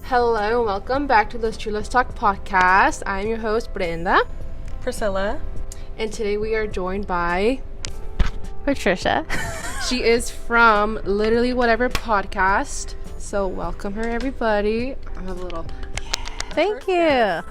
Hello, welcome back to the CHULOS Talk podcast. I'm your host, Brenda. Priscilla. And today we are joined by Patricia. She is from Literally Whatever podcast. So welcome her, everybody. I have a little... Thank you.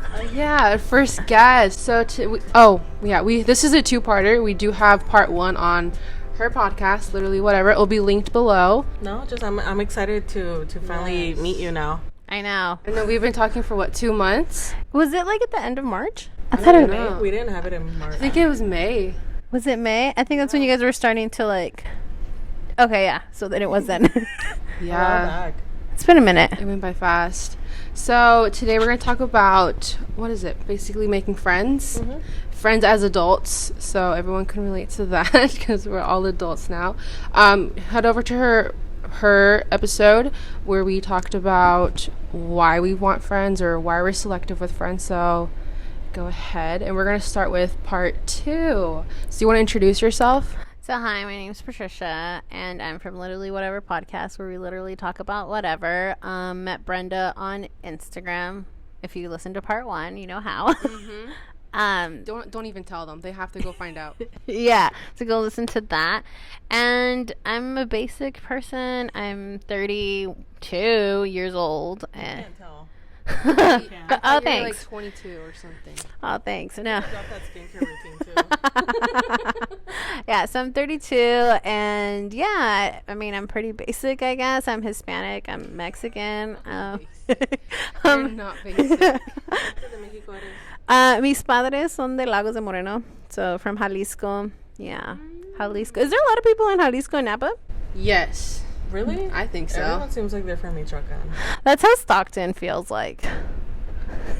First guest. So this is a two-parter. We do have part one on her podcast, Literally Whatever. It'll be linked below. No, just I'm excited to finally meet you now. I know. And then we've been talking for 2 months? Was it like at the end of March? I thought it was. We didn't have it in March. I think it was May. Was it May? I think that's when you guys were starting to like. Okay, yeah. So then it was then. Yeah. It's been a minute. It went by fast. So today we're going to talk about, what is it? Basically making friends. Mm-hmm. Friends as adults. So everyone can relate to that because we're all adults now. Head over to her episode where we talked about why we want friends or why we're selective with friends. So go ahead. And we're going to start with part 2. So you want to introduce yourself? So hi, my name's Patricia, and I'm from Literally Whatever podcast, where we literally talk about whatever. Met Brenda on Instagram. If you listen to part 1, you know how. Mm-hmm. Don't even tell them. They have to go find out. Yeah, so go listen to that. And I'm a basic person. I'm 32 years old. I can't tell. Oh, thanks. Like 22 or something. Oh, thanks. No. Got that skincare routine too. Yeah, so I'm 32, and yeah, I mean, I'm pretty basic, I guess. I'm Hispanic. I'm Mexican. You're not basic. Mis padres son de Lagos de Moreno, so from Jalisco. Yeah, Jalisco. Is there a lot of people in Jalisco and Napa? Yes. Really? I think so. Everyone seems like they're from Michoacan. That's how Stockton feels like.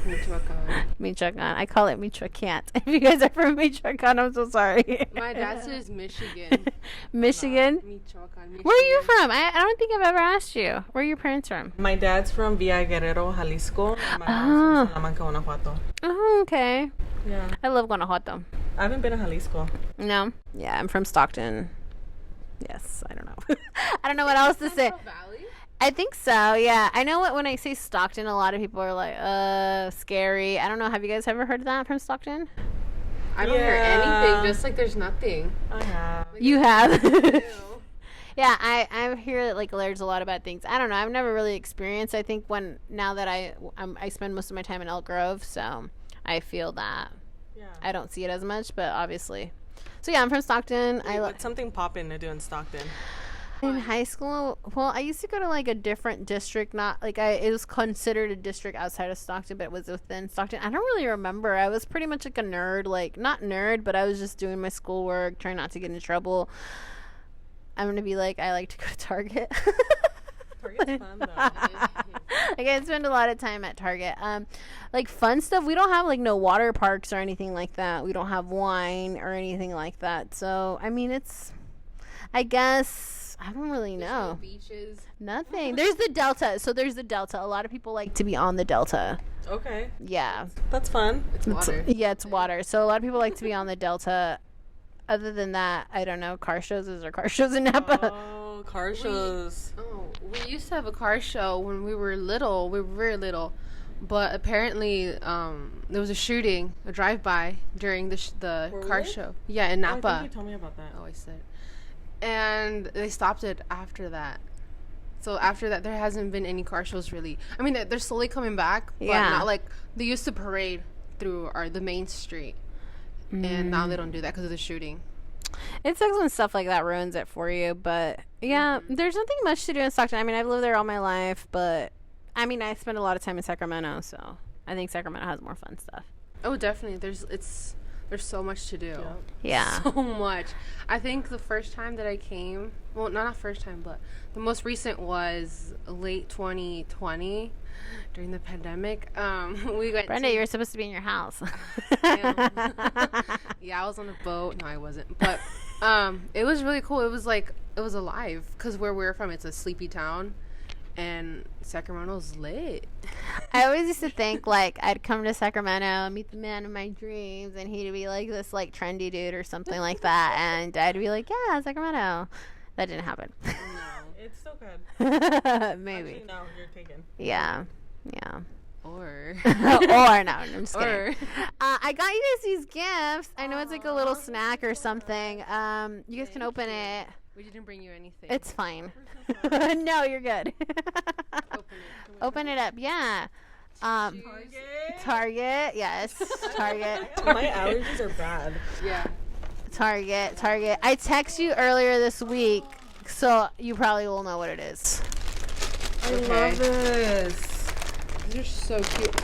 Michoacan. Michoacan. I call it Michoacan. If you guys are from Michoacan, I'm so sorry. My dad says Michigan. Michigan? Michoacan. Where are you from? I don't think I've ever asked you. Where are your parents from? My dad's from Villa Guerrero, Jalisco. And my mom's from Salamanca, Guanajuato. Oh, okay. Yeah. I love Guanajuato. I haven't been to Jalisco. No? Yeah, I'm from Stockton. Yes, I don't know. I don't know what else to say. Valley? I think so, yeah. I know when I say Stockton, a lot of people are like, scary. I don't know. Have you guys ever heard of that from Stockton? I don't hear anything. Just like there's nothing. I have. Like, You have? Yeah, I hear like there's a lot of bad things. I don't know. I've never really experienced. I think now that I spend most of my time in Elk Grove, so I feel that. Yeah. I don't see it as much, but obviously. So yeah, I'm from Stockton. What's something poppin' to do in Stockton? In high school, well, I used to go to like a different district, not like it was considered a district outside of Stockton, but it was within Stockton. I don't really remember. I was pretty much like a nerd, like not nerd, but I was just doing my schoolwork, trying not to get in trouble. I'm gonna be like, I like to go to Target. Target's fun though. Like I spend a lot of time at Target. Like fun stuff. We don't have like no water parks or anything like that. We don't have wine or anything like that. So I mean, I guess I don't really know. No beaches. Nothing. There's the Delta. So there's the Delta. A lot of people like to be on the Delta. Okay. Yeah. That's fun. It's water. It's water. So a lot of people like to be on the Delta. Other than that, I don't know. Car shows. Is there car shows in Napa? Oh, car shows. We used to have a car show when we were little. We were very little. But apparently, there was a shooting, a drive-by during the car show. Yeah, in Napa. Oh, I think you told me about that. Oh, I said. And they stopped it after that. So after that, there hasn't been any car shows really. I mean, they're slowly coming back. But not like they used to parade through the main street. And now they don't do that because of the shooting. It sucks when stuff like that ruins it for you. But yeah, there's nothing much to do in Stockton. I mean, I've lived there all my life, but I mean, I spent a lot of time in Sacramento, so I think Sacramento has more fun stuff. Oh, definitely. There's so much to do. Yeah. So much. I think the first time that I came, well, not first time, but the most recent was late 2020 during the pandemic. We went Brenda, you were supposed to be in your house. Yeah, I was on a boat. No, I wasn't. But it was really cool. It was alive because where we're from, it's a sleepy town. And Sacramento's lit. I always used to think, like, I'd come to Sacramento, meet the man of my dreams, and he'd be, like, this, like, trendy dude or something like that. And I'd be like, yeah, Sacramento. That didn't happen. No. It's still good. Maybe. Actually, no, you're taken. Yeah. Yeah. Or Or no, I'm just or kidding. I got you guys these gifts. I know it's like a little snack or something. You guys can open it. we didn't bring you anything. It's fine. No, you're good. Open it. Open it up. Yeah. Target. Yes. Target. My allergies are bad. Yeah. Target. I texted you earlier this week, so you probably will know what it is. I Okay. love this. These are so cute.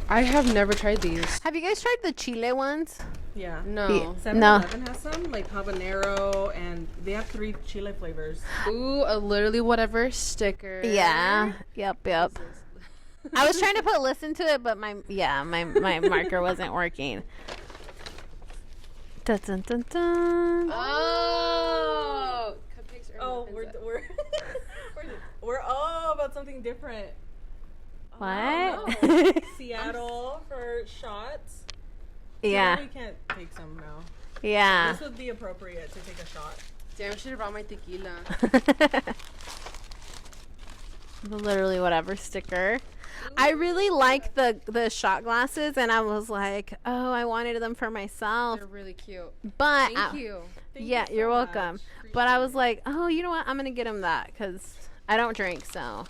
I have never tried these. Have you guys tried the Chile ones? Yeah. No. No. 7-Eleven has some, like habanero, and they have 3 chile flavors. Ooh, a literally whatever sticker. Yeah. Yep. I was trying to put listen to it, but my marker wasn't working. Dun, dun, dun, dun. Oh. Cupcakes are Oh, we're all about something different. What? Oh, Seattle for shots. Yeah. You can't take some now. Yeah. This would be appropriate to take a shot. Damn, I should have brought my tequila. Literally whatever sticker. I really like the shot glasses, and I was like, oh, I wanted them for myself. They're really cute. But Thank you. yeah, you're welcome. But I was like, oh, you know what? I'm gonna get him that because I don't drink, so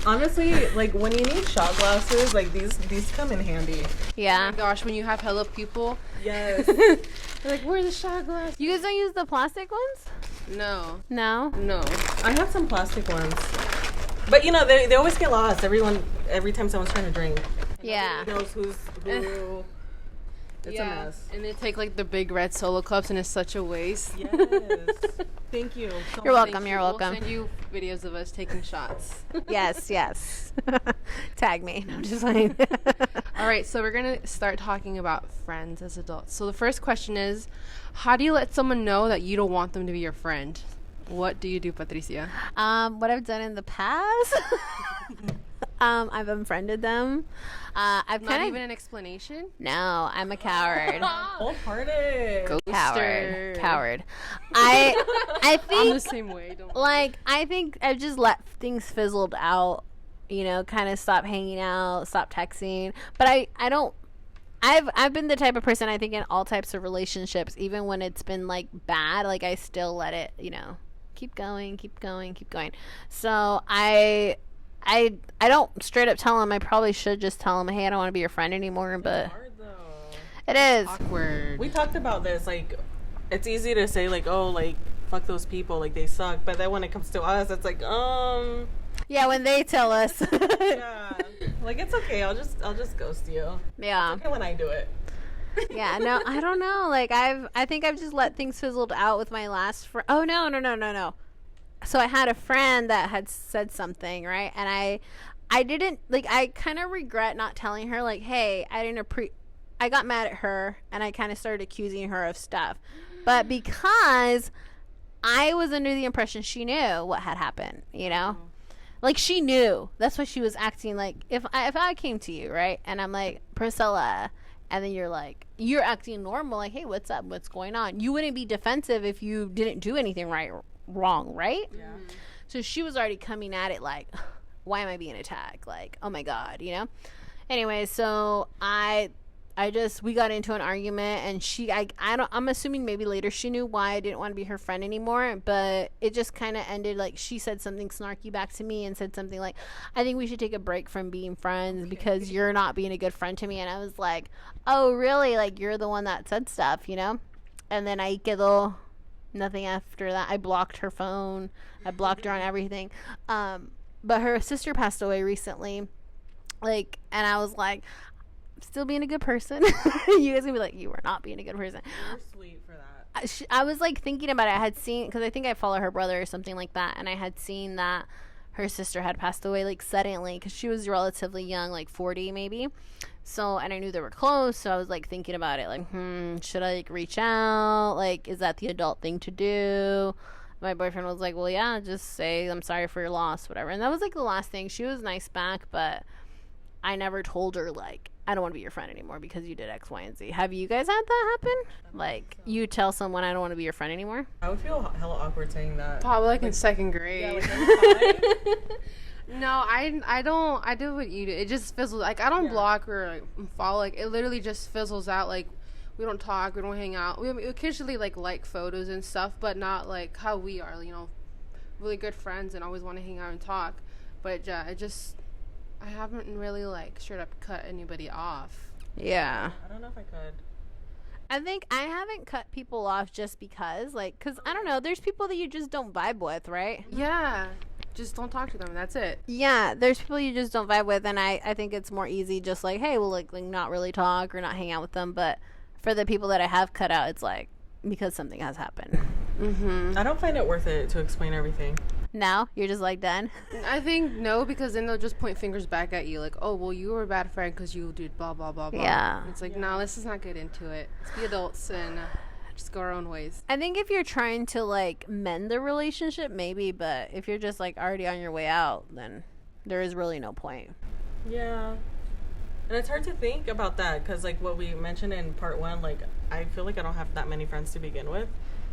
Honestly, like when you need shot glasses, like these come in handy. Oh yeah. my gosh, when you have hella people, Yes. they're like, where's the shot glass? You guys don't use the plastic ones? No. No. I have some plastic ones. But you know, they always get lost. Every time someone's trying to drink. Yeah. Nobody knows who's who. It's a mess. And they take like the big red Solo cups, and it's such a waste. Yes. Thank you. So You're much. welcome. You're welcome. We'll send you videos of us taking shots. Yes. Tag me. No, I'm just like. All right, so we're gonna start talking about friends as adults. So the first question is, how do you let someone know that you don't want them to be your friend? What do you do, Patricia? What I've done in the past, I've unfriended them. I've Not kind of even an explanation. no, I'm a coward. Wholehearted. Ghoster. Coward. I I'm the think same way. Don't. I think I've just let things fizzled out. You know, kind of stop hanging out, stop texting. But I don't. I've been the type of person, I think, in all types of relationships, even when it's been like bad, like I still let it, you know, keep going. So I don't straight up tell them. I probably should just tell them, hey, I don't want to be your friend anymore. But Hard, though. it is. Awkward. We talked about this. Like, it's easy to say like, oh, like fuck those people, like they suck. But then when it comes to us, it's like, Yeah, when they tell us. yeah, like it's okay. I'll just ghost you. Yeah. It's okay when I do it. Yeah, no, I don't know. Like I think I've just let things fizzled out with my last friend. Oh no. So I had a friend that had said something, right? And I didn't like. I kind of regret not telling her. Like, hey, I got mad at her, and I kind of started accusing her of stuff. But because I was under the impression she knew what had happened, you know. Like, she knew. That's why she was acting like, if I came to you, right, and I'm like, Priscilla, and then you're acting normal, like, hey, what's up? What's going on? You wouldn't be defensive if you didn't do anything wrong, right? Yeah. So she was already coming at it like, why am I being attacked? Like, oh my God, you know? Anyway, so we got into an argument, and I'm assuming maybe later she knew why I didn't want to be her friend anymore, but it just kind of ended like she said something snarky back to me and said something like, I think we should take a break from being friends because you're not being a good friend to me. And I was like, oh really? Like, you're the one that said stuff, you know? And then I quedó nothing after that. I blocked her phone. I blocked her on everything. But her sister passed away recently. Like, and I was like, still being a good person. You guys gonna be like, you were not being a good person. You're sweet for that. I was like thinking about it. I had seen, because I think I follow her brother or something like that, and I had seen that her sister had passed away like suddenly because she was relatively young, like 40 maybe. So, and I knew they were close, so I was like thinking about it, like, should I like reach out? Like, is that the adult thing to do? My boyfriend was like, well, yeah, just say I'm sorry for your loss, whatever. And that was like the last thing. She was nice back, but I never told her like, I don't want to be your friend anymore because you did X, Y, and Z. Have you guys had that happen? Like, you tell someone I don't want to be your friend anymore? I would feel hella awkward saying that. Probably like in second grade. Yeah, like, No, I don't. I do what you do. It just fizzles. Like, I don't block or like follow. Like, it literally just fizzles out. Like, we don't talk. We don't hang out. We occasionally like photos and stuff, but not like how we are. You know, really good friends and always want to hang out and talk. But yeah, I haven't really like straight up cut anybody off. Yeah. I don't know if I could. I think I haven't cut people off just because, like, because I don't know, there's people that you just don't vibe with, right? Yeah. Just don't talk to them. That's it. Yeah, there's people you just don't vibe with, and I think it's more easy just like, hey, we'll like not really talk or not hang out with them. But for the people that I have cut out, it's like because something has happened. I don't find it worth it to explain everything. Now you're just like done. I think no, because then they'll just point fingers back at you, like, oh, well, you were a bad friend because you did blah blah blah blah. Yeah. It's like, no, let's just not get into it. Let's be adults and just go our own ways. I think if you're trying to like mend the relationship, maybe, but if you're just like already on your way out, then there is really no point. Yeah. And it's hard to think about that because, like, what we mentioned in part 1, like, I feel like I don't have that many friends to begin with.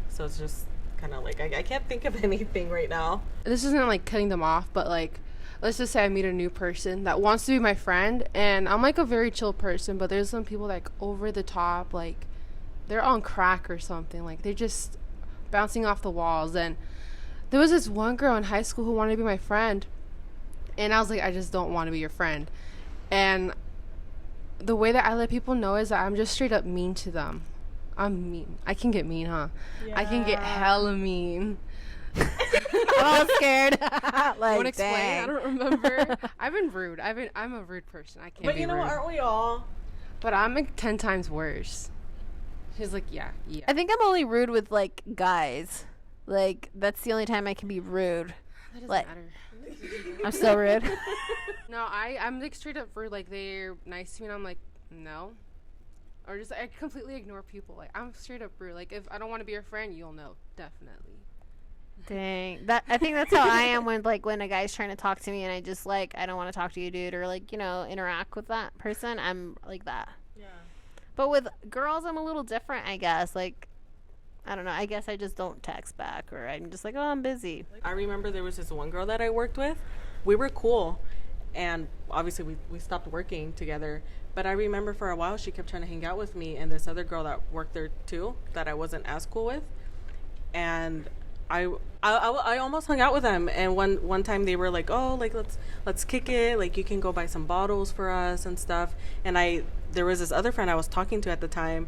So it's just kind of like, I can't think of anything right now. This isn't like cutting them off, but like, let's just say I meet a new person that wants to be my friend, and I'm like a very chill person, but there's some people like over the top, like they're on crack or something, like they're just bouncing off the walls. And there was this one girl in high school who wanted to be my friend, and I was like, I just don't want to be your friend. And the way that I let people know is that I'm just straight up mean to them. I'm mean. I can get mean, huh? Yeah. I can get hella mean. I'm all scared. Like, won't explain. dang. I don't remember. I've been rude. I'm a rude person. I can't. But be you know rude. what? Aren't we all? But I'm like 10 times worse. She's like, yeah. I think I'm only rude with like guys. Like that's the only time I can be rude. That doesn't like, matter. I'm still rude. No, I'm like straight up rude. Like they're nice to me, and I'm like, no. Or just I completely ignore people. Like I'm straight up rude. Like if I don't want to be your friend, you'll know definitely. Dang, I think that's how I am when a guy's trying to talk to me and I just like I don't want to talk to you, dude, or like interact with that person. I'm like that. Yeah. But with girls, I'm a little different, I guess. Like I don't know. I guess I just don't text back, or I'm just like, oh, I'm busy. I remember there was this one girl that I worked with. We were cool, and obviously we stopped working together. But I remember for a while she kept trying to hang out with me and this other girl that worked there too that I wasn't as cool with, and I almost hung out with them. And one time they were like, oh, like let's kick it, like you can go buy some bottles for us and stuff. And there was this other friend I was talking to at the time.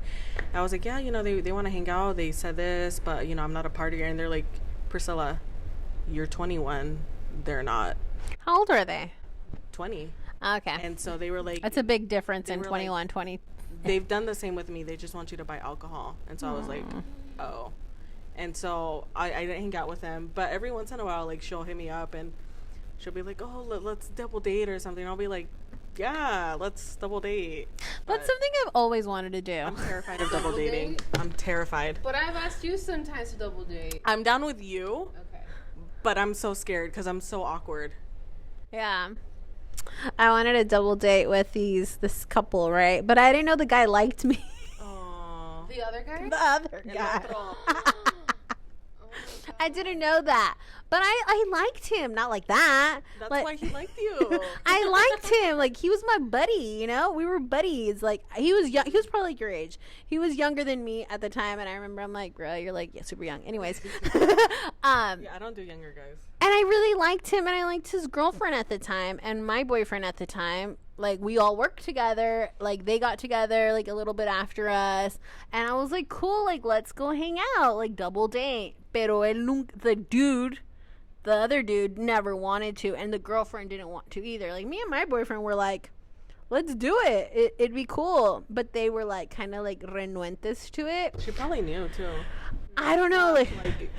I was like, yeah, they want to hang out. They said this, but I'm not a partier. And they're like, Priscilla, you're 21. They're not. How old are they? 20. Okay. And so they were like, that's a big difference in 21, like, 20. They've done the same with me. They just want you to buy alcohol. And so I was like, oh. And so I didn't hang out with them. But every once in a while, like, she'll hit me up and she'll be like, oh, let's double date or something. And I'll be like, yeah, let's double date. That's something I've always wanted to do. I'm terrified of double dating. I'm terrified. But I've asked you sometimes to double date. I'm down with you. Okay. But I'm so scared because I'm so awkward. Yeah. I wanted a double date with this couple, right? But I didn't know the guy liked me. Aww. The other guy? The other guy. I didn't know that. But I liked him. Not like that. That's like, why he liked you. I liked him. Like, he was my buddy, We were buddies. Like, he was young. He was probably like your age. He was younger than me at the time. And I remember I'm like, bro, you're like, yeah, super young. Anyways. Yeah, I don't do younger guys. And I really liked him. And I liked his girlfriend at the time. And my boyfriend at the time. Like, we all worked together. Like, they got together, like, a little bit after us. And I was like, cool, like, let's go hang out. Like, double date. Pero the other dude never wanted to. And the girlfriend didn't want to either. Like, me and my boyfriend were like, let's do it. It'd be cool. But they were, like, kind of, like, renuentes to it. She probably knew, too. I don't know. Like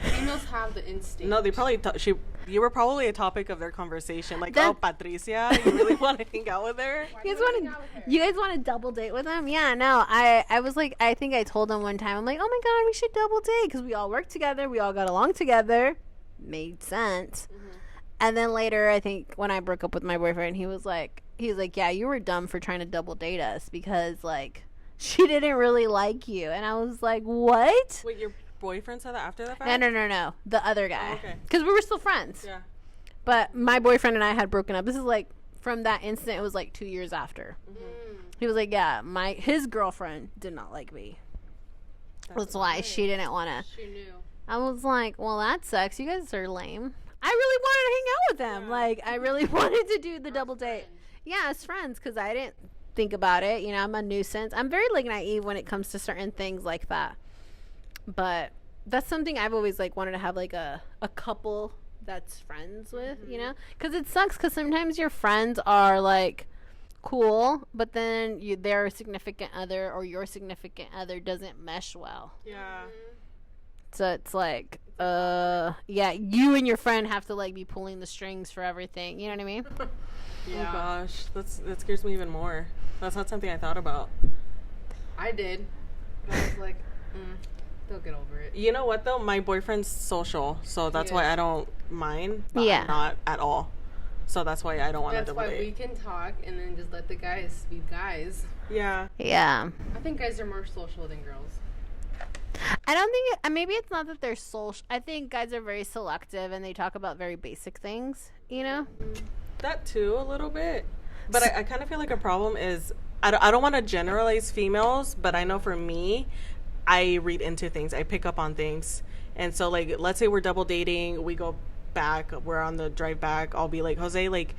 females have the instinct. No, they probably you were probably a topic of their conversation. Like, oh, Patricia, you really want to hang out with her? You guys want to double date with them? Yeah, no. I was like, I think I told them one time, I'm like, oh my god, we should double date because we all worked together, we all got along together, made sense. Mm-hmm. And then later, I think when I broke up with my boyfriend, he was like, yeah, you were dumb for trying to double date us because like she didn't really like you. And I was like, what? Wait, your boyfriend said that after the fact? No. The other guy. Oh, okay. Because we were still friends. Yeah. But my boyfriend and I had broken up. This is like from that incident. It was like 2 years after. He was like, yeah, his girlfriend did not like me. That's why she didn't want to. She knew. I was like, well, that sucks. You guys are lame. I really wanted to hang out with them. Yeah. Like, I really wanted to do the double date. Yeah, as friends, because I didn't think about it. You know, I'm a nuisance. I'm very, like, naive when it comes to certain things like that. But that's something I've always, like, wanted to have, like, a couple that's friends with, you know? Because it sucks because sometimes your friends are, like, cool, but then their significant other or your significant other doesn't mesh well. Yeah. So it's like, yeah, you and your friend have to, like, be pulling the strings for everything. You know what I mean? Yeah. Oh gosh, that scares me even more. That's not something I thought about. I did. But I was like, they'll get over it. You know what though? My boyfriend's social, so that's why I don't mind. But Yeah. I'm not at all. So that's why I don't want to That's double why we date. can talk and then just let the guys be guys. Yeah. Yeah. I think guys are more social than girls. I don't think maybe it's not that they're social. I think guys are very selective and they talk about very basic things, you know? That too, a little bit. But I kind of feel like a problem is I don't want to generalize females, but I know for me, I read into things. I pick up on things. And so, like, let's say we're double dating. We go back. We're on the drive back. I'll be like, Jose, like,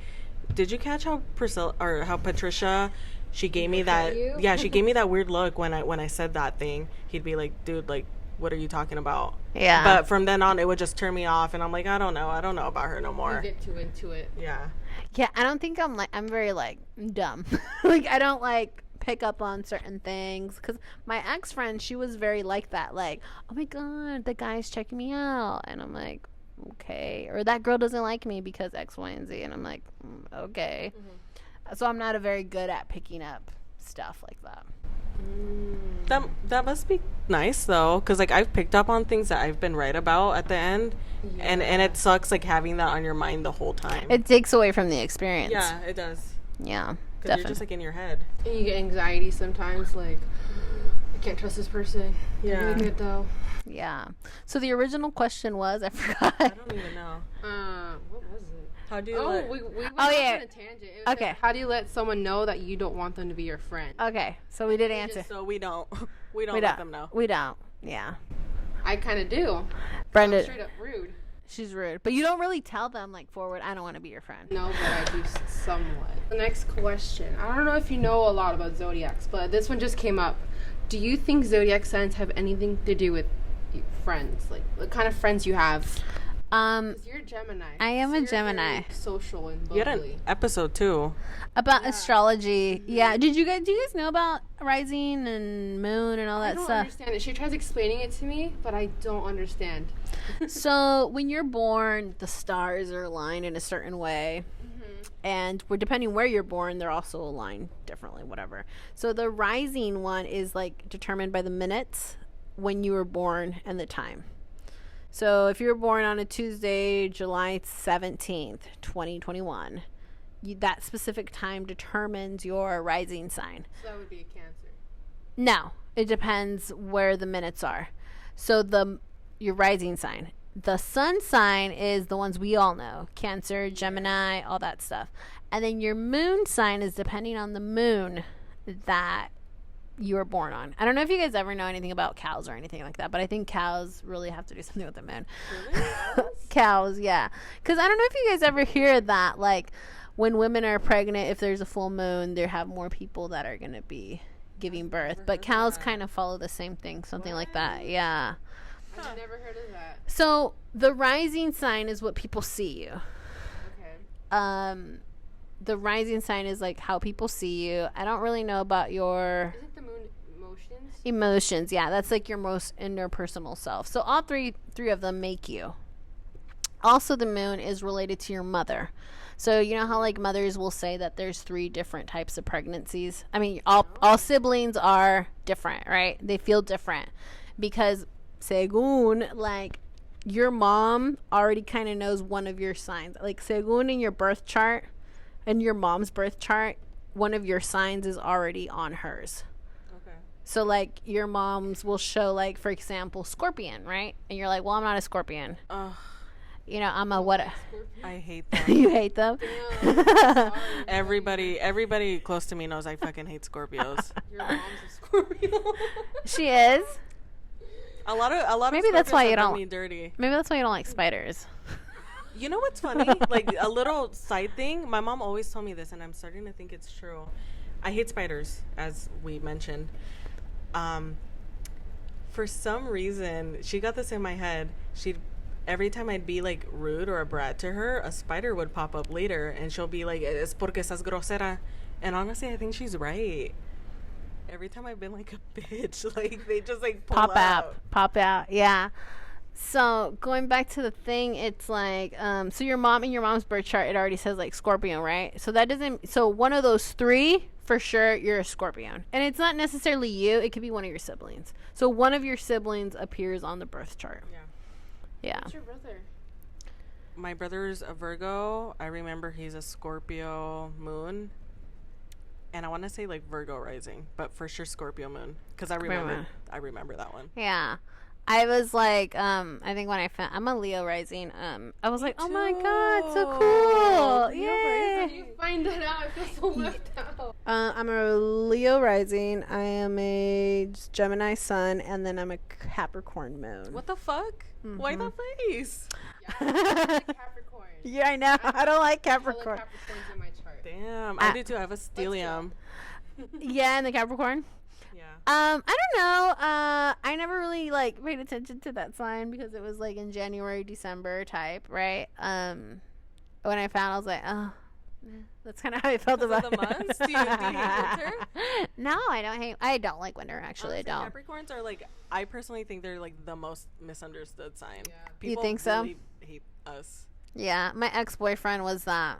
did you catch how Patricia, she gave me that. you? Yeah, she gave me that weird look when I said that thing. He'd be like, dude, like, what are you talking about? Yeah. But from then on, it would just turn me off. And I'm like, I don't know about her no You more. get too into it. Yeah. Yeah, I don't think I'm very, like, dumb. Like, I don't, like, pick up on certain things. Because my ex-friend, she was very like that. Like, oh, my God, the guy's checking me out. And I'm like, okay. Or that girl doesn't like me because X, Y, and Z. And I'm like, okay. So I'm not very good at picking up stuff like that. That must be nice though, because like I've picked up on things that I've been right about at the end, and it sucks like having that on your mind the whole time. It takes away from the experience. Yeah, it does. Yeah, Because definitely. you're just like in your head. And you get anxiety sometimes, like, I can't trust this person. Yeah. Really good though. Yeah. So the original question was, I forgot. I don't even know. What was it? How do you? Oh, we went Oh, off yeah. on a tangent. It was Okay. like, how do you let someone know that you don't want them to be your friend? Okay, so we did answer. So we don't let them know. We don't. Yeah. I kind of do. I'm Brenda, straight up rude. she's rude. But you don't really tell them, like, forward, I don't want to be your friend. No, but I do somewhat. The next question. I don't know if you know a lot about Zodiacs, but this one just came up. Do you think Zodiac signs have anything to do with friends? Like, what kind of friends you have? 'Cause you're a Gemini. I am So a you're Gemini. very social and You had bubbly. an episode too. About astrology. Yeah. Do you guys know about rising and moon and all I that don't stuff? understand it. She tries explaining it to me, but I don't understand. So when you're born, the stars are aligned in a certain way. And depending where you're born, they're also aligned differently, whatever. So the rising one is like determined by the minutes when you were born and the time. So if you were born on a Tuesday, July 17th, 2021, that specific time determines your rising sign. So that would be a Cancer. No, it depends where the minutes are. So your rising sign. The sun sign is the ones we all know. Cancer, Gemini, all that stuff. And then your moon sign is depending on the moon that you were born on. I don't know if you guys ever know anything about cows or anything like that, but I think cows really have to do something with the moon. Cows, yeah. Because I don't know if you guys ever hear that, like, when women are pregnant, if there's a full moon, they have more people that are going to be giving birth. But cows kind of follow the same thing, something like that. Yeah. I've never heard of that. So the rising sign is what people see you. Okay. The rising sign is like how people see you. I don't really know about your Isn't the moon emotions? emotions. Yeah, that's like your most interpersonal self. So all three of them make you. Also, the moon is related to your mother. So you know how like mothers will say that there's 3 different types of pregnancies. I mean, all siblings are different, right? They feel different because según like your mom already kind of knows one of your signs. Like según in your birth chart and your mom's birth chart, one of your signs is already on hers. Okay. So like your mom's will show like, for example, Scorpion, right? And you're like, well, I'm not a Scorpion. You know, I'm a what? I hate them. You hate them? Everybody close to me knows I fucking hate Scorpios. Your mom's a Scorpio. She is. A lot of Maybe that's Scorpios why you have done don't. me dirty. Maybe that's why you don't like spiders. You know what's funny? Like a little side thing. My mom always told me this, and I'm starting to think it's true. I hate spiders, as we mentioned. For some reason, she got this in my head. Every time I'd be like rude or a brat to her, a spider would pop up later, and she'll be like, "Es porque estás grosera." And honestly, I think she's right. Every time I've been like a bitch, like they just like Pop out. Yeah. So going back to the thing, it's like, so your mom in your mom's birth chart, it already says like Scorpion, right? So that doesn't. So one of those three, for sure, you're a Scorpion, and it's not necessarily you. It could be one of your siblings. So one of your siblings appears on the birth chart. Yeah. Yeah. What's your brother? My brother's a Virgo. I remember he's a Scorpio moon. And I want to say like Virgo rising, but for sure Scorpio moon. Because I remember that one. Yeah. I was like, I think when I found, I'm a Leo rising, I was like, oh my God, so cool. Yay. How do you find that out? I feel so left out. I'm a Leo rising. I am a Gemini sun, and then I'm a Capricorn moon. What the fuck? Mm-hmm. Why that face? Yeah, I like Capricorn. Yeah, I know. I don't like Hella Capricorn. Capricorns in my chart. Damn, I do too. I have a stellium. Yeah, and the Capricorn. Yeah. I don't know. I never really like paid attention to that sign because it was like in January, December type, right? When I found, I was like, oh, that's kind of how I felt about the months? Do you hate winter? No, I don't like winter. Actually, I don't. Capricorns are like, I personally think they're like the most misunderstood sign. Yeah. You think so? Really hate us. Yeah, my ex-boyfriend was that.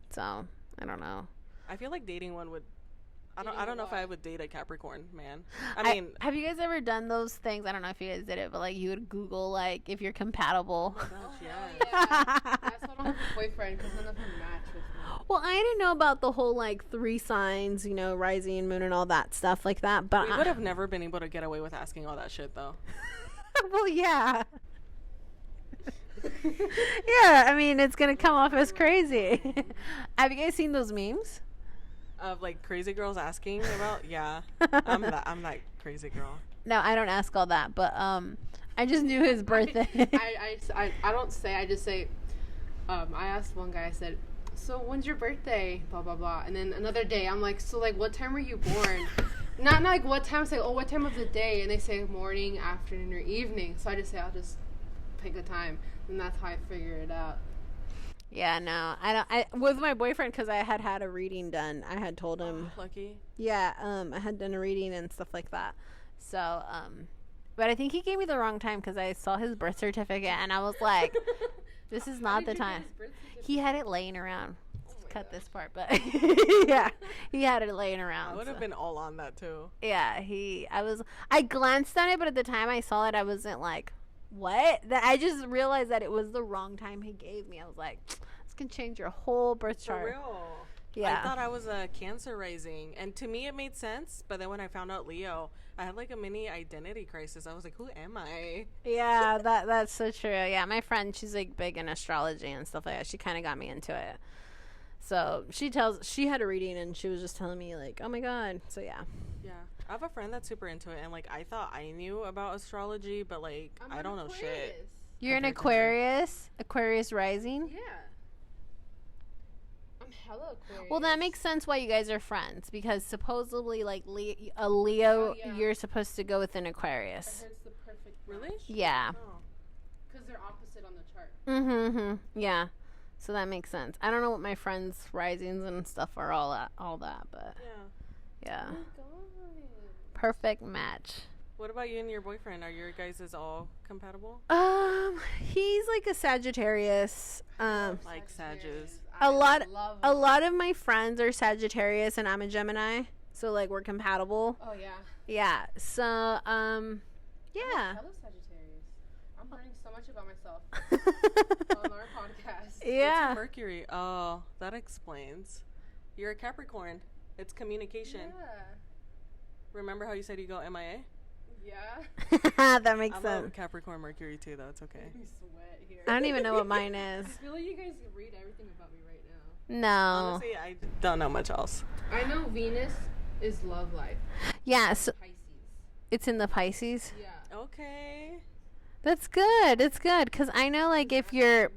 So I don't know. I feel like dating one would. I don't know if I would date a Capricorn man. I mean, have you guys ever done those things? I don't know if you guys did it, but like you would Google like if you're compatible. oh my gosh, yeah. Yeah. That's what I'm with a boyfriend because none of them match with me. Well, I didn't know about the whole like 3 signs, you know, rising, moon, and all that stuff like that. But We would have never been able to get away with asking all that shit though. well, yeah. Yeah, I mean, it's gonna come off as crazy. Have you guys seen those memes? Of like crazy girls asking about, yeah, I'm that crazy girl. No, I don't ask all that, but I just knew his birthday. I don't say. I just say. I asked one guy. I said, "So when's your birthday?" Blah blah blah. And then another day, I'm like, "So like, what time were you born?" Not like what time. Say, "Oh, what time of the day?" And they say morning, afternoon, or evening. So I just say, "I'll just pick a time," and that's how I figure it out. Yeah, no, I don't. I with my boyfriend because I had a reading done. I had told him. Lucky. Yeah, I had done a reading and stuff like that. So, but I think he gave me the wrong time because I saw his birth certificate and I was like, "This is not the time." He had it laying around. Cut this part, but yeah, he had it laying around. I would have been all on that too. Yeah, I glanced at it, but at the time I saw it, I wasn't like, what? That I just realized that it was the wrong time he gave me. I was like, this can change your whole birth chart. For real. Yeah. I thought I was a Cancer rising, and to me it made sense. But then when I found out Leo, I had like a mini identity crisis. I was like, who am I? Yeah, that's so true. Yeah, my friend, she's like big in astrology and stuff like that. She kind of got me into it. So she had a reading and she was just telling me like, oh my God. So yeah. Yeah. I have a friend that's super into it, and like I thought I knew about astrology, but like I don't know shit. You're an Aquarius rising. Yeah. I'm hella Aquarius. Well, that makes sense why you guys are friends because supposedly, like a Leo, you're supposed to go with an Aquarius. I heard it's the perfect. Really? Yeah. Because they're opposite on the chart. Mm-hmm. Yeah. So that makes sense. I don't know what my friends' risings and stuff are all that, but yeah. Oh my God. Perfect match. What about you and your boyfriend? Are your guys' all compatible? He's like a Sagittarius. Like Sages. A lot of my friends are Sagittarius and I'm a Gemini. So like we're compatible. Oh yeah. Yeah. So yeah. Hello Sagittarius. I'm learning so much about myself on our podcast. Yeah. It's Mercury. Oh, that explains. You're a Capricorn. It's communication. Yeah. Remember how you said you go MIA? Yeah. That makes I'm sense. a Capricorn Mercury too, though. It's okay. You sweat here. I don't even know what mine is. I feel like you guys read everything about me right now. No. Honestly, I don't know much else. I know Venus is love life. Yeah, so Pisces. it's in the Pisces. Yeah. Okay. That's good. It's good because I know like if your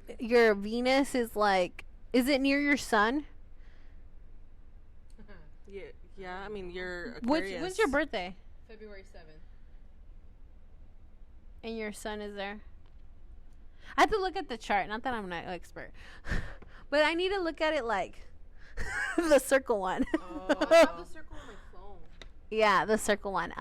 Venus is like, is it near your sun? Yeah. Yeah. I mean, you're Aquarius. When's your birthday? February 7th. And your sun is there. I have to look at the chart. Not that I'm an expert, but I need to look at it like the circle one. Oh, I have the circle on my phone. Yeah, the circle one.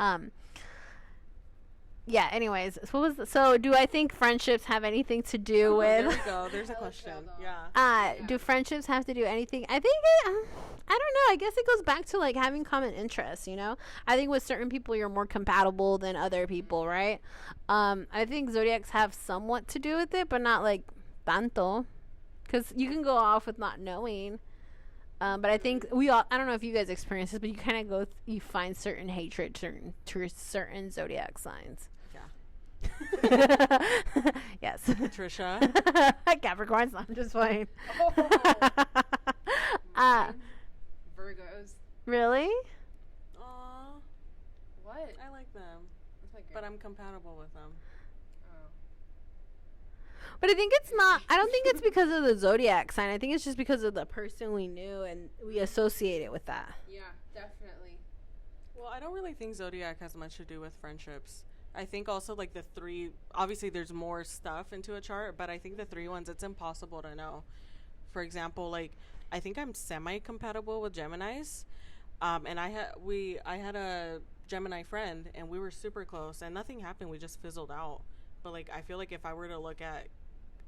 Yeah. Anyways, so do I think friendships have anything to do Oh, there with? we go. There's a question. Yeah. Do friendships have to do anything? I think I don't know. I guess it goes back to like having common interests. You know, I think with certain people you're more compatible than other people, right? I think zodiacs have somewhat to do with it, but not like tanto, because you can go off with not knowing. But I think we all, I don't know if you guys experience this, but you kind of you find certain hatred to certain zodiac signs. Yeah. Yes. Patricia. Capricorns. I'm just playing. Virgos. Really? Aw. What? I like them, That's my but I'm compatible with them. Oh. But I think it's not. I don't think it's because of the zodiac sign. I think it's just because of the person we knew and we associate it with that. Yeah, definitely. Well, I don't really think zodiac has much to do with friendships. I think also like the three, obviously there's more stuff into a chart, but I think the three ones, it's impossible to know. For example, like I think I'm semi-compatible with Geminis, and I had a Gemini friend and we were super close and nothing happened. We just fizzled out. But like I feel like if I were to look at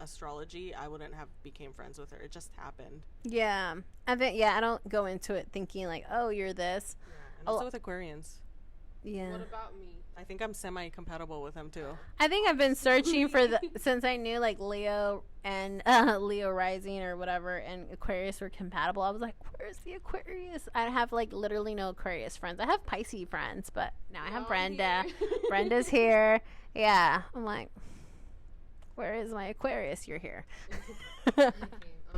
astrology, I wouldn't have became friends with her. It just happened. Yeah, I think. Yeah, I don't go into it thinking like, oh, you're this. Yeah, and also with Aquarians. Yeah. What about me? I think I'm semi-compatible with him too. I think I've been searching for since I knew like Leo and Leo rising or whatever and Aquarius were compatible. I was like, where's the Aquarius? I have like literally no Aquarius friends. I have Pisces friends, but now I have Brenda. Brenda's here. Yeah. I'm like, where is my Aquarius? You're here. I'm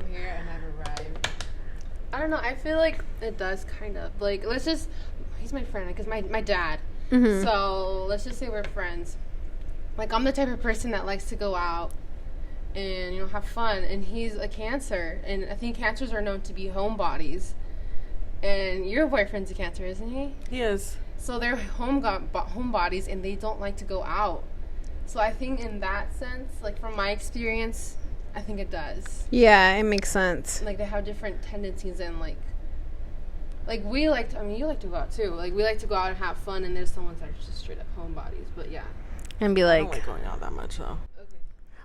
here and I've arrived. I don't know. I feel like it does kind of. Like, let's just. He's my friend because my dad. Mm-hmm. So let's just say we're friends. Like, I'm the type of person that likes to go out and, you know, have fun. And he's a Cancer. And I think Cancers are known to be homebodies. And your boyfriend's a Cancer, isn't he? He is. So they're homebodies and they don't like to go out. So I think in that sense, like from my experience, I think it does. Yeah, it makes sense. Like they have different tendencies and like we like to, I mean, you like to go out too. Like we like to go out and have fun, and there's someone that's just straight up homebodies. But yeah. And be I like, don't like going out that much though. Okay.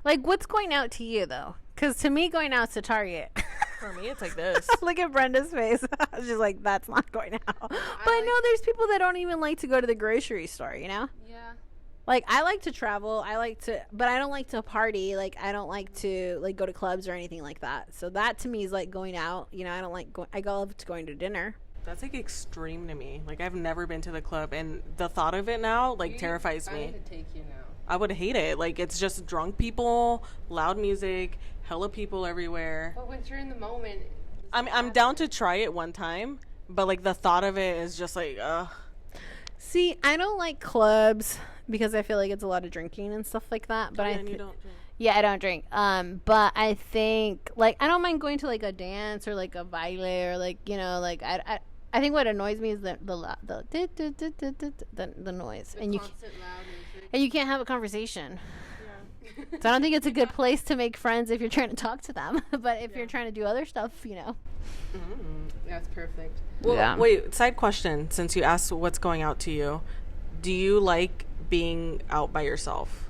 like what's going out to you though? Because to me, going out's to Target. For me, it's like this. Look at Brenda's face. She's like, that's not going out. But no, there's people that don't even like to go to the grocery store, you know? Yeah. Like, I like to travel. But I don't like to party. Like, I don't like to, like, go to clubs or anything like that. So that to me is like going out. You know, I don't like I love to going to dinner. That's like extreme to me. Like I've never been to the club, and the thought of it now like terrifies I me. need to take you now. I would hate it. Like it's just drunk people, loud music, hella people everywhere. But once you're in the moment, I'm down to try it one time, but like the thought of it is just like See, I don't like clubs because I feel like it's a lot of drinking and stuff like that. But you don't drink. Yeah, I don't drink. But I think like I don't mind going to like a dance or like a baile or like, you know, like I think what annoys me is the noise, and you can't have a conversation. Yeah. So I don't think it's a good place to make friends if you're trying to talk to them. But if you're trying to do other stuff, you know. That's perfect. Well, Yeah. wait, side question, since you asked what's going out to you. Do you like being out by yourself?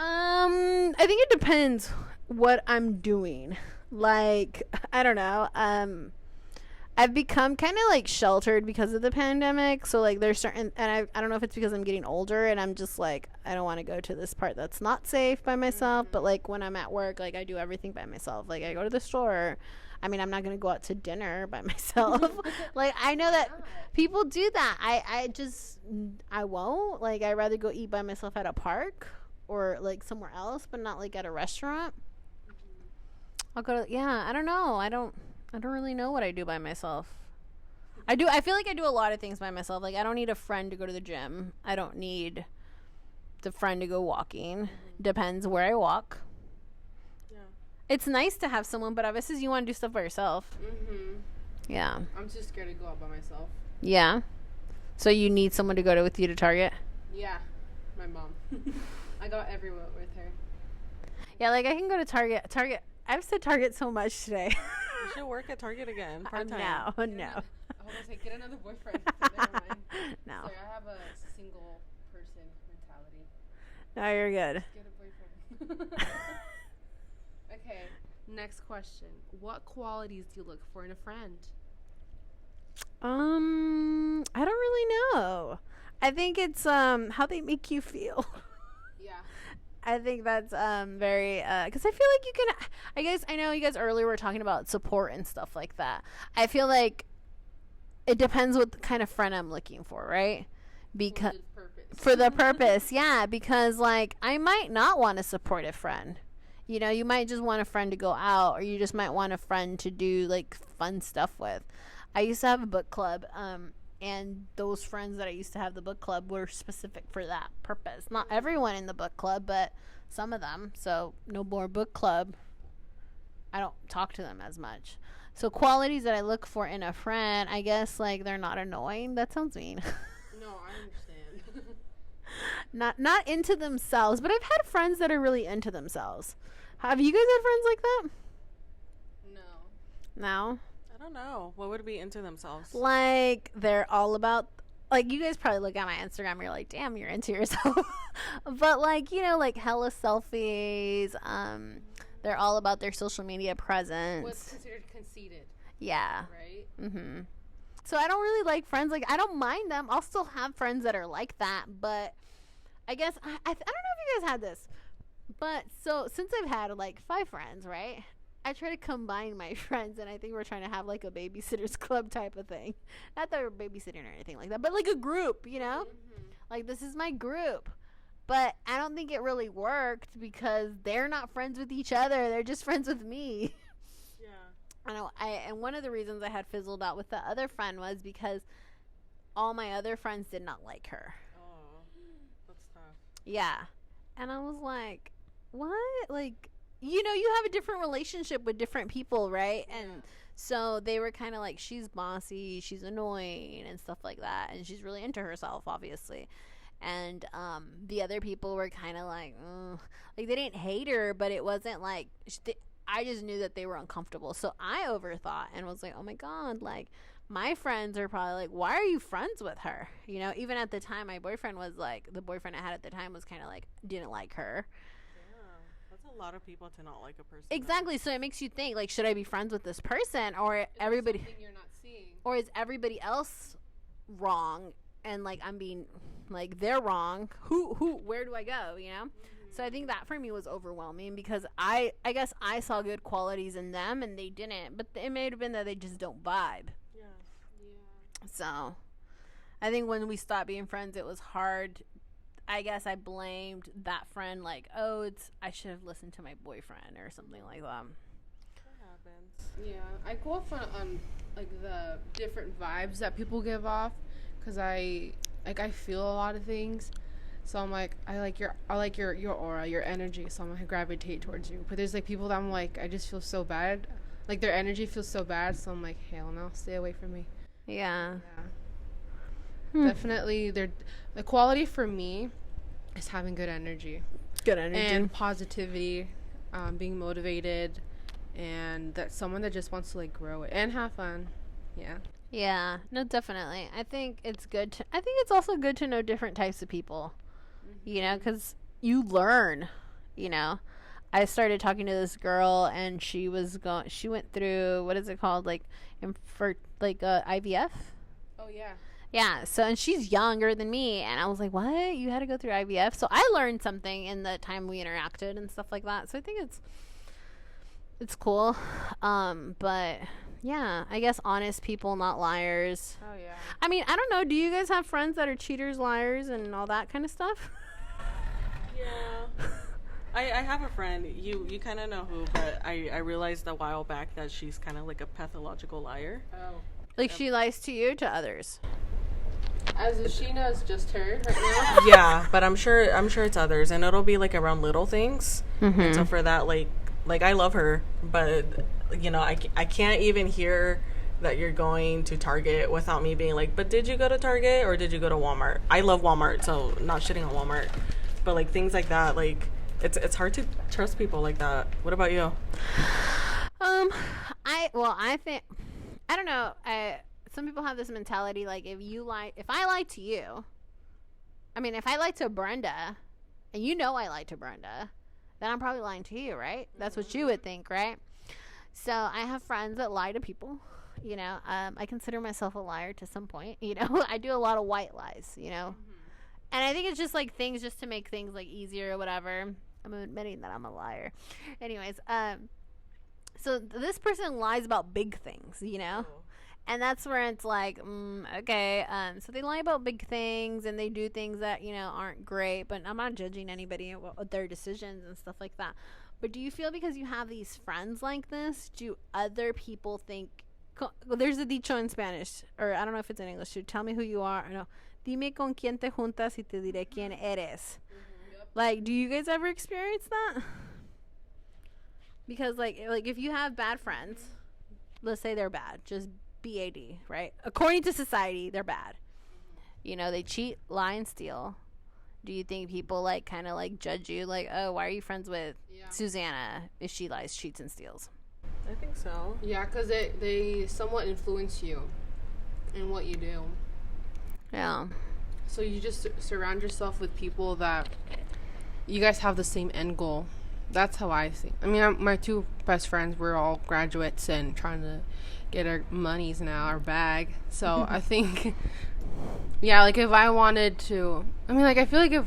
I think it depends what I'm doing. Like, I don't know. I've become kind of like sheltered because of the pandemic. So like there's certain, and I don't know if it's because I'm getting older and I'm just like, I don't want to go to this part that's not safe by myself. But like when I'm at work, like I do everything by myself. Like I go to the store, I mean, I'm not going to go out to dinner by myself. Like, I know that people do that. I won't. Like, I'd rather go eat by myself at a park or, like, somewhere else, but not, like, at a restaurant. I'll go to, I don't know. I don't really know what I do by myself. I feel like I do a lot of things by myself. Like, I don't need a friend to go to the gym. I don't need the friend to go walking. Depends where I walk. Yeah. It's nice to have someone, but obviously you want to do stuff by yourself. Yeah. I'm too scared to go out by myself. Yeah. So you need someone to go with you to Target? Yeah. My mom. I go everywhere with her. Yeah, like I can go to Target. I've said Target so much today. You should work at Target again. Part-time. No. I was going to say, get another boyfriend. Never mind. No. Sorry, I have a single person mentality. No, you're good. Get a boyfriend. Okay, next question. What qualities do you look for in a friend? I don't really know. I think it's how they make you feel. Yeah. I think that's very because I feel like you can. I know you guys earlier were talking about support and stuff like that. I feel like it depends what kind of friend I'm looking for, right? Because for the purpose, yeah. Because like I might not want a supportive friend. You know, you might just want a friend to go out, or you just might want a friend to do like fun stuff with. I used to have a book club, and those friends that I used to have the book club were specific for that purpose. Not everyone in the book club, but some of them. So no more book club. I don't talk to them as much. So qualities that I look for in a friend, I guess like they're not annoying. That sounds mean. No, I understand. not into themselves, but I've had friends that are really into themselves. Have you guys had friends like that? No? I don't know. What would be into themselves? Like, they're all about, like, you guys probably look at my Instagram and you're like, damn, you're into yourself. But, like, you know, like, hella selfies. They're all about their social media presence. What's considered conceited. Yeah. Right? Mm-hmm. So I don't really like friends. Like, I don't mind them. I'll still have friends that are like that. But I guess, I don't know if you guys had this. But, so, since I've had, like, 5 friends, right? I try to combine my friends, and I think we're trying to have, like, a babysitter's club type of thing. Not that we're babysitting or anything like that, but, like, a group, you know? Mm-hmm. Like, this is my group. But I don't think it really worked because they're not friends with each other. They're just friends with me. Yeah. And one of the reasons I had fizzled out with the other friend was because all my other friends did not like her. Oh, that's tough. Yeah. And I was like, what? Like, you know, you have a different relationship with different people, right? Yeah. And so they were kind of like, she's bossy, she's annoying, and stuff like that. And she's really into herself, obviously. And the other people were kind of like, like they didn't hate her, but it wasn't like, I just knew that they were uncomfortable. So I overthought and was like, oh my God, like my friends are probably like, why are you friends with her? You know, even at the time, my boyfriend was like, the boyfriend I had at the time was kind of like, didn't like her. That's a lot of people to not like a person. Exactly. So it makes you think, like, should I be friends with this person, or everybody? Something you're not seeing. Or is everybody else wrong, and like I'm being, like they're wrong? Where do I go? You know. Mm-hmm. So I think that for me was overwhelming because I guess I saw good qualities in them and they didn't, but it may have been that they just don't vibe. Yeah. So I think when we stopped being friends, it was hard. I guess I blamed that friend, like, I should have listened to my boyfriend or something like that. That happens. Yeah, I go off on like the different vibes that people give off, because I feel a lot of things, so I'm like, I like your aura, your energy, so I'm gonna gravitate towards you. But there's like people that I'm like, I just feel so bad, like their energy feels so bad, so I'm like, hell no, stay away from me. Yeah. Definitely, the quality for me is having good energy. Good energy. And positivity, being motivated, and that someone that just wants to like grow it and have fun. Yeah. Yeah. No, definitely. I think it's good I think it's also good to know different types of people. Mm-hmm. You know, because you learn. You know, I started talking to this girl, and she went through, what is it called, like IVF. Oh yeah. Yeah, so, and she's younger than me, and I was like, what? You had to go through IVF? So I learned something in the time we interacted and stuff like that. So I think It's cool. But yeah, I guess honest people, not liars. Oh yeah. I mean, I don't know. Do you guys have friends that are cheaters, liars, and all that kind of stuff? Yeah. I have a friend. You kind of know who, but I realized a while back that she's kind of like a pathological liar. Oh. Like she lies to you, to others. As if she knows just her right now. Yeah, but I'm sure it's others, and it'll be like around little things. Mm-hmm. And so for that, like I love her, but you know, I can't even hear that you're going to Target without me being like, but did you go to Target or did you go to Walmart? I love Walmart, so not shitting on Walmart, but like things like that, like it's hard to trust people like that. What about you? I think, I don't know. Some people have this mentality, like if I lie to you, I mean, if I lie to Brenda, and you know I lied to Brenda, then I'm probably lying to you, right? That's what you would think, right? So I have friends that lie to people. You know, I consider myself a liar to some point. You know, I do a lot of white lies. You know, and I think it's just like things just to make things like easier or whatever. I'm admitting that I'm a liar. Anyways, so this person lies about big things. You know. And that's where it's like, okay. So they lie about big things and they do things that, you know, aren't great. But I'm not judging anybody with their decisions and stuff like that. But do you feel because you have these friends like this, do other people think... There's a dicho in Spanish, or I don't know if it's in English. So tell me who you are. No. Dime con quién te juntas y te diré quién eres. Yep. Like, do you guys ever experience that? Because, like if you have bad friends, let's say they're bad, just... BAD, right? According to society, they're bad. You know, they cheat, lie, and steal. Do you think people like kind of like judge you, like, oh, why are you friends with Susanna if she lies, cheats, and steals? I think so. Yeah, because they somewhat influence you in what you do. Yeah. So you just surround yourself with people that you guys have the same end goal. That's how I see. I mean, my two best friends, we're all graduates and trying to get our monies now, our bag. So I think, yeah, like if I wanted to, I mean, like I feel like I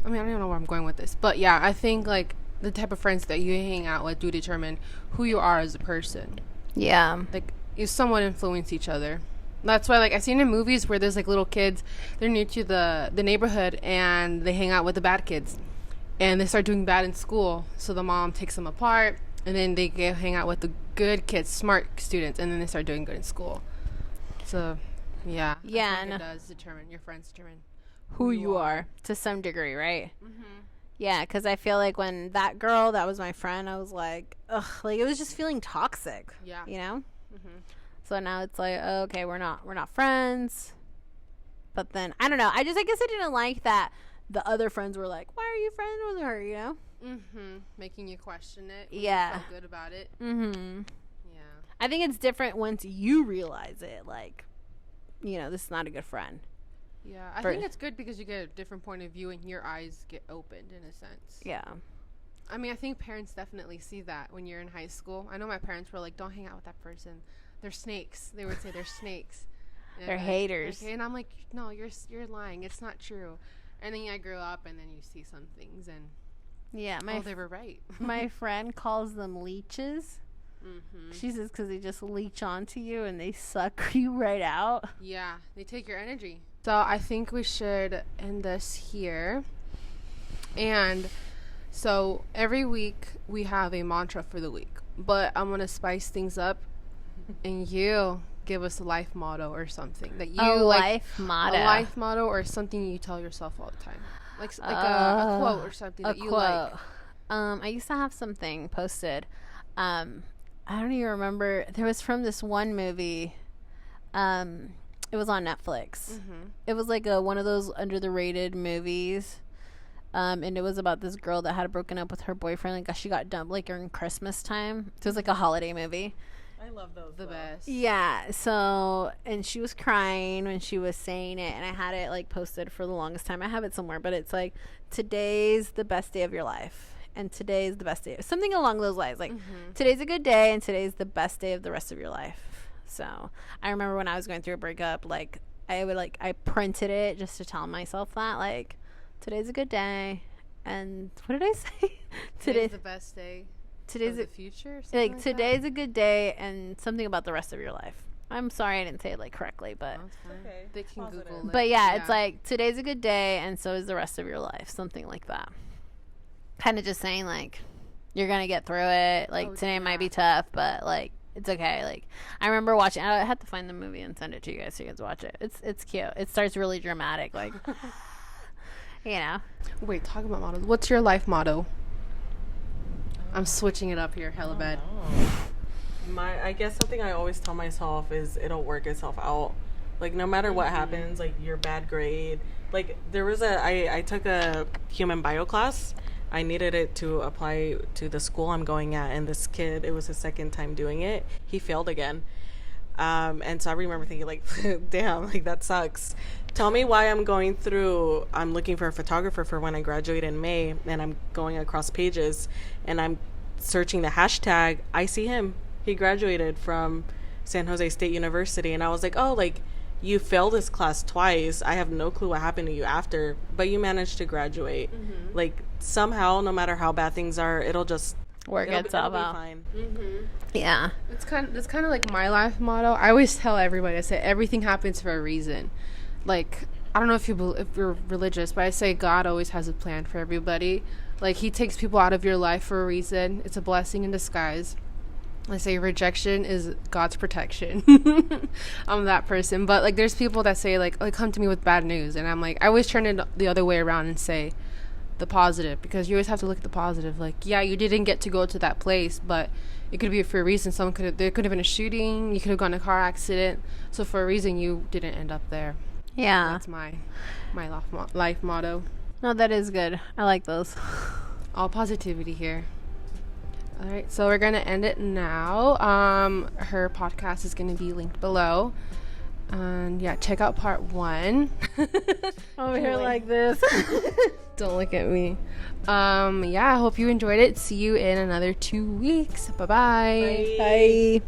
don't even know where I'm going with this, but yeah, I think like the type of friends that you hang out with do determine who you are as a person. Yeah. Like you somewhat influence each other. That's why, like, I've seen in movies where there's like little kids, they're new to the neighborhood and they hang out with the bad kids. And they start doing bad in school, so the mom takes them apart, and then they go hang out with the good kids, smart students, and then they start doing good in school. So, yeah. Yeah. I think it does determine, your friends determine who you are to some degree, right? Mm-hmm. Yeah, because I feel like when that girl, that was my friend, I was like, ugh, like it was just feeling toxic. Yeah. You know? Mm-hmm. So now it's like, oh, okay, we're not friends. But then, I don't know. I guess I didn't like that. The other friends were like, why are you friends with her, you know? Mm-hmm. Making you question it. Yeah. You feel good about it. Mm-hmm. Yeah. I think it's different once you realize it. Like, you know, this is not a good friend. Yeah. I think it's good because you get a different point of view and your eyes get opened in a sense. Yeah. I mean, I think parents definitely see that when you're in high school. I know my parents were like, don't hang out with that person. They're snakes. They would say they're snakes. And they're haters. Okay. And I'm like, no, you're lying. It's not true. And then I grew up, and then you see some things, and yeah, they were right. My friend calls them leeches. Mm-hmm. She says because they just leech onto you and they suck you right out. Yeah, they take your energy. So I think we should end this here. And so every week we have a mantra for the week, but I'm gonna spice things up, and you give us a life motto or something that you life motto or something you tell yourself all the time, like a quote or something that you like. I used to have something posted. I don't even remember. There was from this one movie. It was on Netflix. Mm-hmm. It was like one of those under the rated movies. And it was about this girl that had broken up with her boyfriend. Like she got dumped like during Christmas time. So it was like a holiday movie. I love those. The best. Yeah. So, and she was crying when she was saying it, and I had it like posted for the longest time. I have it somewhere, but it's like, today's the best day of your life, and today's the best day. Something along those lines. Like, today's a good day, and today's the best day of the rest of your life. So, I remember when I was going through a breakup, like, I printed it just to tell myself that, like, today's a good day. And what did I say? Today's the best day today's the a, future. like today's a good day, and something about the rest of your life. I'm sorry I didn't say it like correctly, but Okay. They can Positive. Google it. but yeah, it's like today's a good day, and so is the rest of your life. Something like that. Kind of just saying like you're gonna get through it. Like today might be tough, but like it's okay. Like I remember watching. I had to find the movie and send it to you guys so you guys watch it. It's cute. It starts really dramatic, like you know. Wait, talk about mottos. What's your life motto? I'm switching it up here, hella bad. I guess something I always tell myself is it'll work itself out. Like no matter what happens, like your bad grade. Like there was I took a human bio class. I needed it to apply to the school I'm going at, and this kid, it was his second time doing it. He failed again. And so I remember thinking like, damn, like that sucks. Tell me why I'm looking for a photographer for when I graduate in May, and I'm going across pages and I'm searching the hashtag. I see him. He graduated from San Jose State University, and I was like, oh, like you failed this class twice. I have no clue what happened to you after, but you managed to graduate. Like somehow, no matter how bad things are, it'll just Work itself out. Fine. Yeah. It's kind of like my life motto. I always tell everybody, I say everything happens for a reason. Like I don't know if you're religious, but I say God always has a plan for everybody. Like he takes people out of your life for a reason. It's a blessing in disguise. I say rejection is God's protection. I'm that person. But like there's people that say like, oh, come to me with bad news, and I'm like, I always turn it the other way around and say the positive, because you always have to look at the positive. Like, yeah, you didn't get to go to that place, but it could be for a reason. There could have been a shooting, you could have gone in a car accident, so for a reason you didn't end up there. Yeah. That's my life motto. No, that is good. I like those. All positivity here. All right, so we're gonna end it now. Her podcast is gonna be linked below, and yeah, check out part 1. Over here like this. Don't look at me. Yeah, I hope you enjoyed it. See you in another 2 weeks. Bye-bye. Bye.